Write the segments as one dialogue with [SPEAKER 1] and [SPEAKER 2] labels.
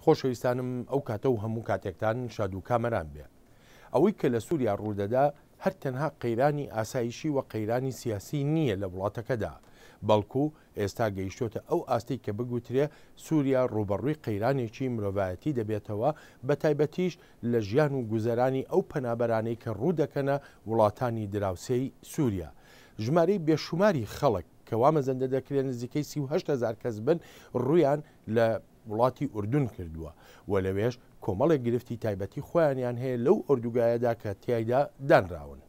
[SPEAKER 1] خۆشەویستانم ئەو کاتە و هەموو کاتێکتان شاد و کامەران بێ. ئەوەی کە لە سووریا ڕوودەدا هەر تەنها قەیرانی ئاسایشی و قەیرانی سیاسی نییە لە وڵاتەکەدا، بەڵکو ئێستا گەیشتۆتە ئەو ئاستی کە بگوترێ سووریا ڕوبەڕووی قەیرانێکی مرۆڤایەتی دەبێتەوە، بە تایبەتیش لە ژیان و گوزەرانی ئەو پەنابەرانەی کە ڕوودەکەنە وڵاتانی دراوسێی سووریا. ژمارەی بێشوماری خەڵک کە وا مەزەندە دەکرێن نزیکەی 38,000 کەس بن ڕوویان لە وڵاتی ئوردون کردووە و لەوێش کۆمەڵێک گرفتی تایبەتی خۆیانیان هەیە لەو ئۆردوگایەدا کە تیایدا دانراون.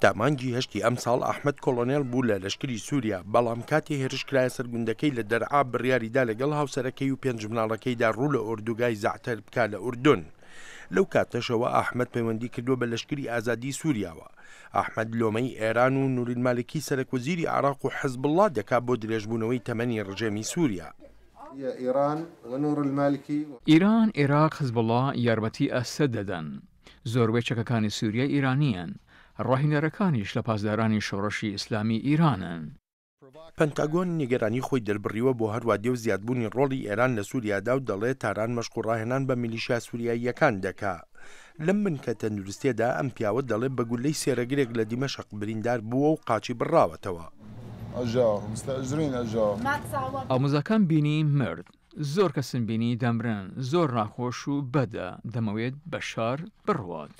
[SPEAKER 1] تامانگی هەشتی ئەم ساڵ ئەحمەد کۆڵۆنێل بوو لە لەشکری سووریا، بەڵام کاتی هێرشکرایە سەرگوندەکەی لە دەرعا بڕیاریدا لەگەڵ هاوسەرەکەی و پێنج مناڵەکەیدا ڕوو لە ئۆردوگای زەعتەر بکا لە ئوردون. لەو کاتەشەوە ئەحمەد پەیوەندی کردووە بە لەشکری ئازادی سووریاوە. ئەحمەد لۆمەی ئێران و نوریلمالکی سەرکوزیری عراق و حەزب الله دەکا بۆ درێژبوونەوەی تەمەنی ڕژێمی سووریا.
[SPEAKER 2] ئیران، عێراق، حەزب الله یارمەتی ئەسەد دەدەن. زۆربەی چەکەکانی سووریا ئیرانیان، ڕاهینەرەکانیش لە پاسدارانی شۆڕشی ئیسلامی ئیرانن.
[SPEAKER 1] پەنتاگۆن نیگەرانی خۆی دەربڕیوە بۆ هەروە دێو زیادبوونی ڕۆڵی ئێران لە سووریادا و دەڵێت تاران مەشق و ڕاهێنان بە میلیشیا سووریاییەکان دەکا. لەم بنکە تەندروستیەدا ئەم پیاوە دەڵێت بە گولەی سێرەگرێک لە دیمەشق بریندار بووە و قاچی بڕاوەتەوە.
[SPEAKER 2] ئامۆزەکان بینی مرد، زۆر کەسم بینی دەمرن، زۆر ڕاخۆش و بەدە، دەمەوێت بەشار بڕوات.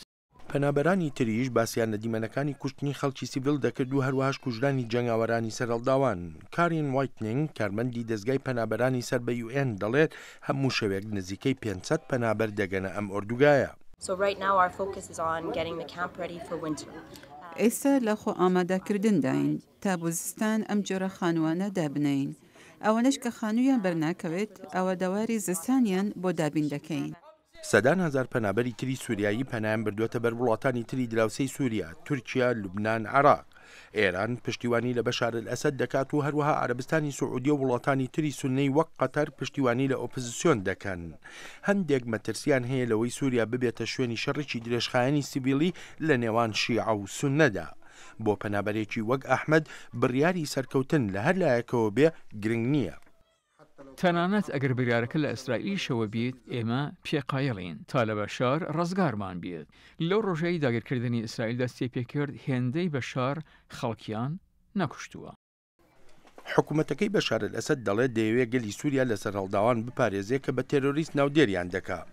[SPEAKER 1] پەنابەرانی تریش باسییان لە دیمەنەکانی کوشتنی خەڵکی سیڤیل دەکرد و هەروەهاش کوژرانی جەنگاوەرانی سەرهەڵداوان. کارین وایتنینگ کارمەندی دەستگای پەنابەرانی سەر بە UN دەڵێت هەموو شەوێک نزیکەی 500 پەنابەر دەگەنە ئەم ئۆردوگایە.
[SPEAKER 3] ئێستا لە خۆ ئامادەکردنداین تا بۆ زستان ئەم جۆرە خانووانە دابنین. ئەوەنەش کە خانوویان بەرناکەوێت ئەوە دەواری زستانیان بۆ دابین دەکەین.
[SPEAKER 1] سەدان هەزار پەنابەری تری سووریایی پەنایان بردووەتە بەر وڵاتانی تری دراوسەی سووریا، تورکیا، لوبنان، عراق. ئێران پشتیوانی لە بەشار ئەسەد دەکات و هەروەها عەرەبستانی سوعودی و وڵاتانی تری سوننەی وەک قەتەر پشتیوانی لە ئۆپۆزیسیۆن دەکەن. هەندێک مەترسیان هەیە لەوەی سووریا ببێتە شوێنی شەڕێکی درێژخایەنی سیڤیلی لە نێوان شیعە و سوننەدا. بۆ پەنابەرێکی وەک ئەحمەد بڕیاری سەرکەوتن لە هەر لایەکەوە بێ گرنگ نییە.
[SPEAKER 2] تەنانەت ئەگەر بریارەکە لە ئیسرائیلیشەوە بیت، ئێمە پێقایڵین تا لە بەشار ڕزگارمان بێت. لەو ڕۆژەی داگیرکردنی ئیسرائیل دەستی پێکرد، هێندەی بەشار خەڵکیان نەکوشتووە.
[SPEAKER 1] حکوومەتەکەی بەشار ئەسەد دەڵێت دەیەوێت گەلی سووریا لە سەرهەڵداوان بپارێزێت کە بە تێرۆریست ناودێریان دەکات.